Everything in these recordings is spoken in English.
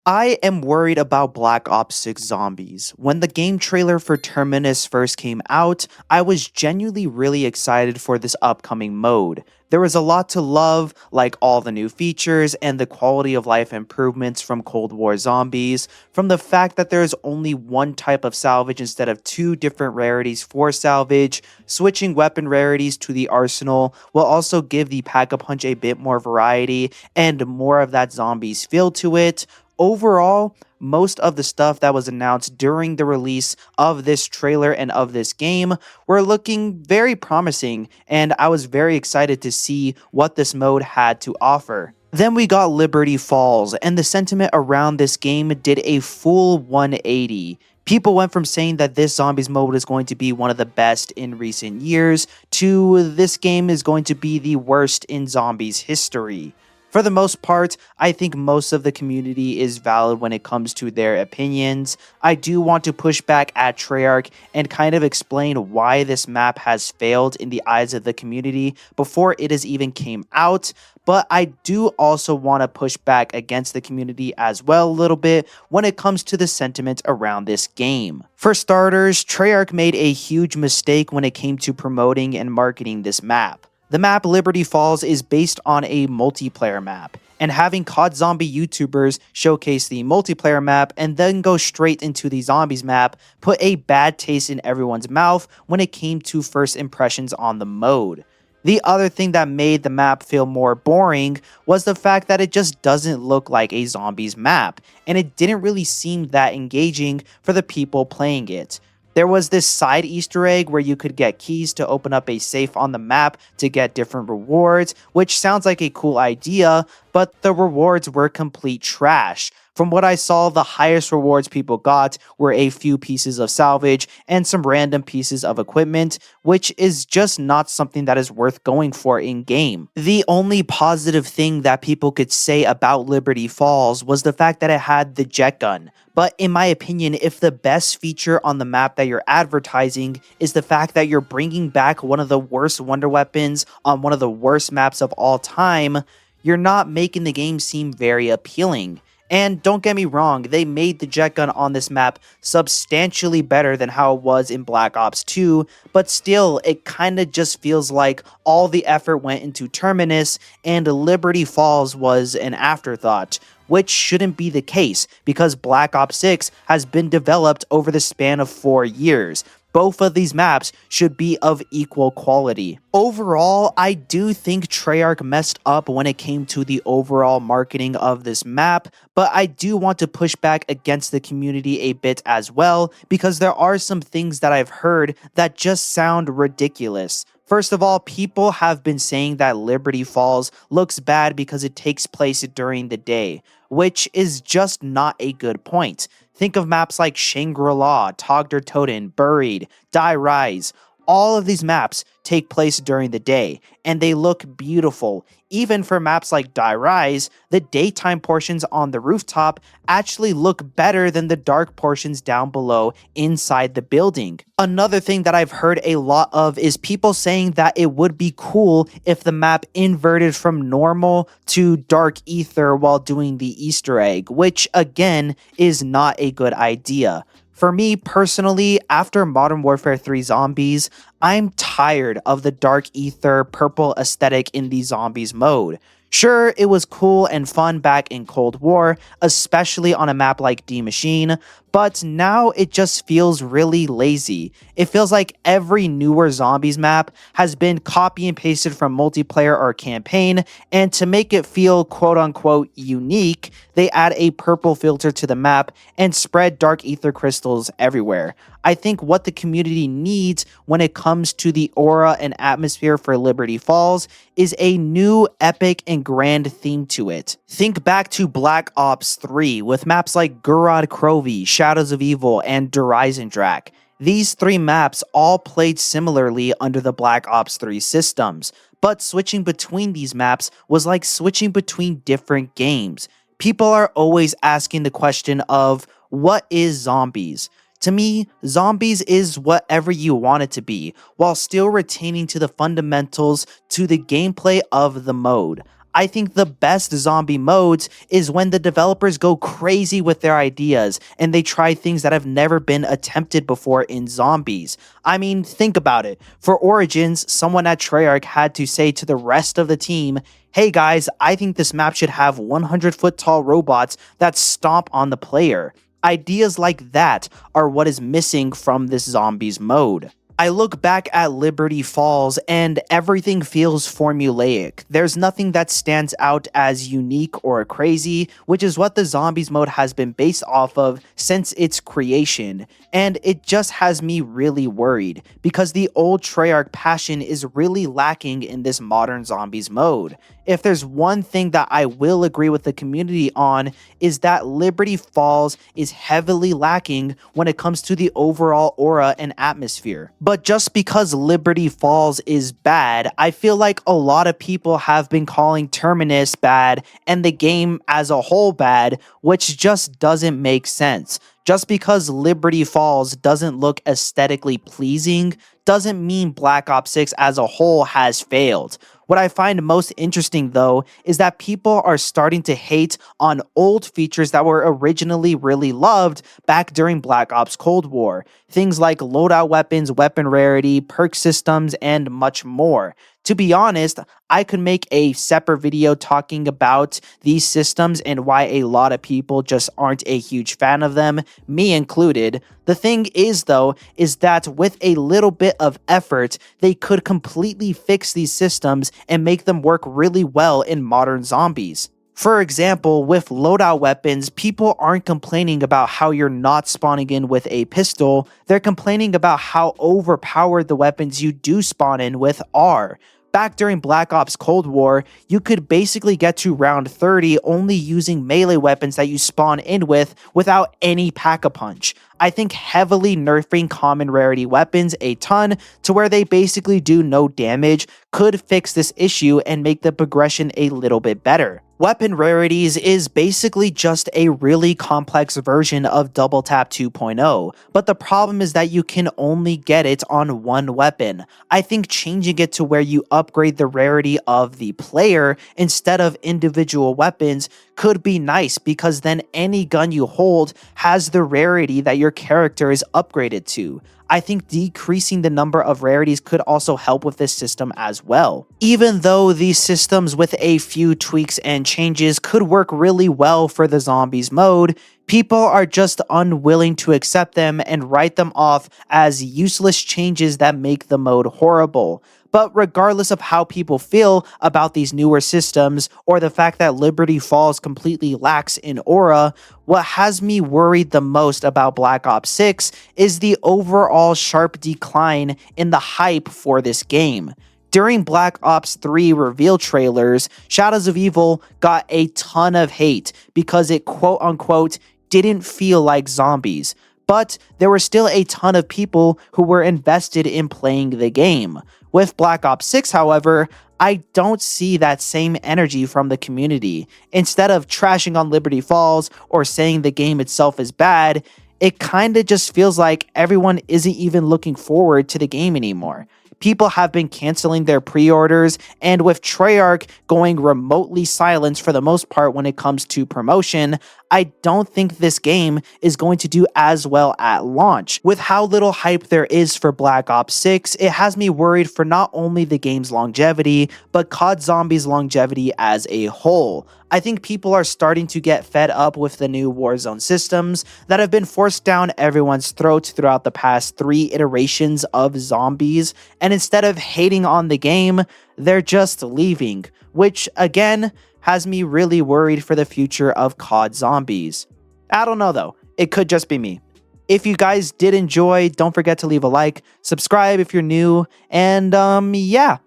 I am worried about Black Ops 6 Zombies. When the game trailer for Terminus first came out, I was genuinely really excited for this upcoming mode. There was a lot to love, like all the new features and the quality of life improvements from Cold War Zombies, from the fact that there is only one type of salvage instead of two different rarities for salvage. Switching weapon rarities to the arsenal will also give the Pack-a-Punch a bit more variety and more of that zombies feel to it. Overall, most of the stuff that was announced during the release of this trailer and of this game were looking very promising, and I was very excited to see what this mode had to offer. Then we got Liberty Falls, and the sentiment around this game did a full 180. People went from saying that this zombies mode is going to be one of the best in recent years to this game is going to be the worst in zombies history. For the most part, I think most of the community is valid when it comes to their opinions. I do want to push back at Treyarch and kind of explain why this map has failed in the eyes of the community before it has even came out, but I do also want to push back against the community as well a little bit when it comes to the sentiment around this game. For starters, Treyarch made a huge mistake when it came to promoting and marketing this map. The map Liberty Falls is based on a multiplayer map, and having COD Zombie YouTubers showcase the multiplayer map and then go straight into the zombies map put a bad taste in everyone's mouth when it came to first impressions on the mode. The other thing that made the map feel more boring was the fact that it just doesn't look like a zombies map, and it didn't really seem that engaging for the people playing it. There was this side Easter egg where you could get keys to open up a safe on the map to get different rewards, which sounds like a cool idea, but the rewards were complete trash. From what I saw, the highest rewards people got were a few pieces of salvage and some random pieces of equipment, which is just not something that is worth going for in-game. The only positive thing that people could say about Liberty Falls was the fact that it had the jet gun. But in my opinion, if the best feature on the map that you're advertising is the fact that you're bringing back one of the worst wonder weapons on one of the worst maps of all time, you're not making the game seem very appealing. And don't get me wrong, they made the jet gun on this map substantially better than how it was in Black Ops 2, but still, it kinda just feels like all the effort went into Terminus and Liberty Falls was an afterthought, which shouldn't be the case because Black Ops 6 has been developed over the span of 4 years. Both of these maps should be of equal quality. Overall, I do think Treyarch messed up when it came to the overall marketing of this map, but I do want to push back against the community a bit as well, because there are some things that I've heard that just sound ridiculous. First of all, people have been saying that Liberty Falls looks bad because it takes place during the day, which is just not a good point. Think of maps like Shangri-La, Togder Toten, Buried, Die Rise. All of these maps take place during the day, and they look beautiful. Even for maps like Die Rise, the daytime portions on the rooftop actually look better than the dark portions down below inside the building. Another thing that I've heard a lot of is people saying that it would be cool if the map inverted from normal to dark ether while doing the Easter egg, which again is not a good idea. For me personally, after Modern Warfare 3 Zombies, I'm tired of the dark ether purple aesthetic in the zombies mode. Sure, it was cool and fun back in Cold War, especially on a map like D Machine, but now it just feels really lazy. It feels like every newer zombies map has been copy and pasted from multiplayer or campaign, and to make it feel quote-unquote unique, they add a purple filter to the map and spread dark ether crystals everywhere. I think what the community needs when it comes to the aura and atmosphere for Liberty Falls is a new epic and grand theme to it. Think back to Black Ops 3 with maps like Gurad Krovi, Shadows of Evil, and Drak. These 3 maps all played similarly under the Black Ops 3 systems, but switching between these maps was like switching between different games. People are always asking the question of, what is zombies? To me, zombies is whatever you want it to be, while still retaining to the fundamentals to the gameplay of the mode. I think the best zombie modes is when the developers go crazy with their ideas and they try things that have never been attempted before in zombies. I mean, think about it. For Origins, someone at Treyarch had to say to the rest of the team, hey guys, I think this map should have 100-foot tall robots that stomp on the player. Ideas like that are what is missing from this zombies mode. I look back at Liberty Falls and everything feels formulaic. There's nothing that stands out as unique or crazy, which is what the zombies mode has been based off of since its creation. And it just has me really worried, because the old Treyarch passion is really lacking in this modern zombies mode. If there's one thing that I will agree with the community on, is that Liberty Falls is heavily lacking when it comes to the overall aura and atmosphere. But just because Liberty Falls is bad, I feel like a lot of people have been calling Terminus bad and the game as a whole bad, which just doesn't make sense. Just because Liberty Falls doesn't look aesthetically pleasing doesn't mean Black Ops 6 as a whole has failed. What I find most interesting, though, is that people are starting to hate on old features that were originally really loved back during Black Ops Cold War. Things like loadout weapons, weapon rarity, perk systems, and much more. To be honest, I could make a separate video talking about these systems and why a lot of people just aren't a huge fan of them, me included. The thing is, though, is that with a little bit of effort, they could completely fix these systems and make them work really well in modern zombies. For example, with loadout weapons, people aren't complaining about how you're not spawning in with a pistol, they're complaining about how overpowered the weapons you do spawn in with are. Back during Black Ops Cold War, you could basically get to round 30 only using melee weapons that you spawn in with without any pack-a-punch. I think heavily nerfing common rarity weapons a ton to where they basically do no damage could fix this issue and make the progression a little bit better. Weapon rarities is basically just a really complex version of Double Tap 2.0, but the problem is that you can only get it on one weapon. I think changing it to where you upgrade the rarity of the player instead of individual weapons could be nice, because then any gun you hold has the rarity that your character is upgraded to. I think decreasing the number of rarities could also help with this system as well. Even though these systems with a few tweaks and changes could work really well for the zombies mode, people are just unwilling to accept them and write them off as useless changes that make the mode horrible. But regardless of how people feel about these newer systems, or the fact that Liberty Falls completely lacks in aura, what has me worried the most about Black Ops 6 is the overall sharp decline in the hype for this game. During Black Ops 3 reveal trailers, Shadows of Evil got a ton of hate because it quote-unquote didn't feel like zombies. But there were still a ton of people who were invested in playing the game. With Black Ops 6, however, I don't see that same energy from the community. Instead of trashing on Liberty Falls or saying the game itself is bad, it kinda just feels like everyone isn't even looking forward to the game anymore. People have been canceling their pre-orders, and with Treyarch going remotely silent for the most part when it comes to promotion, I don't think this game is going to do as well at launch. With how little hype there is for Black Ops 6, it has me worried for not only the game's longevity, but COD Zombies' longevity as a whole. I think people are starting to get fed up with the new Warzone systems that have been forced down everyone's throats throughout the past 3 iterations of Zombies, and instead of hating on the game, they're just leaving, which again has me really worried for the future of COD Zombies. I don't know though, it could just be me. If you guys did enjoy, don't forget to leave a like, subscribe if you're new, and yeah,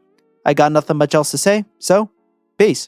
I got nothing much else to say, so peace.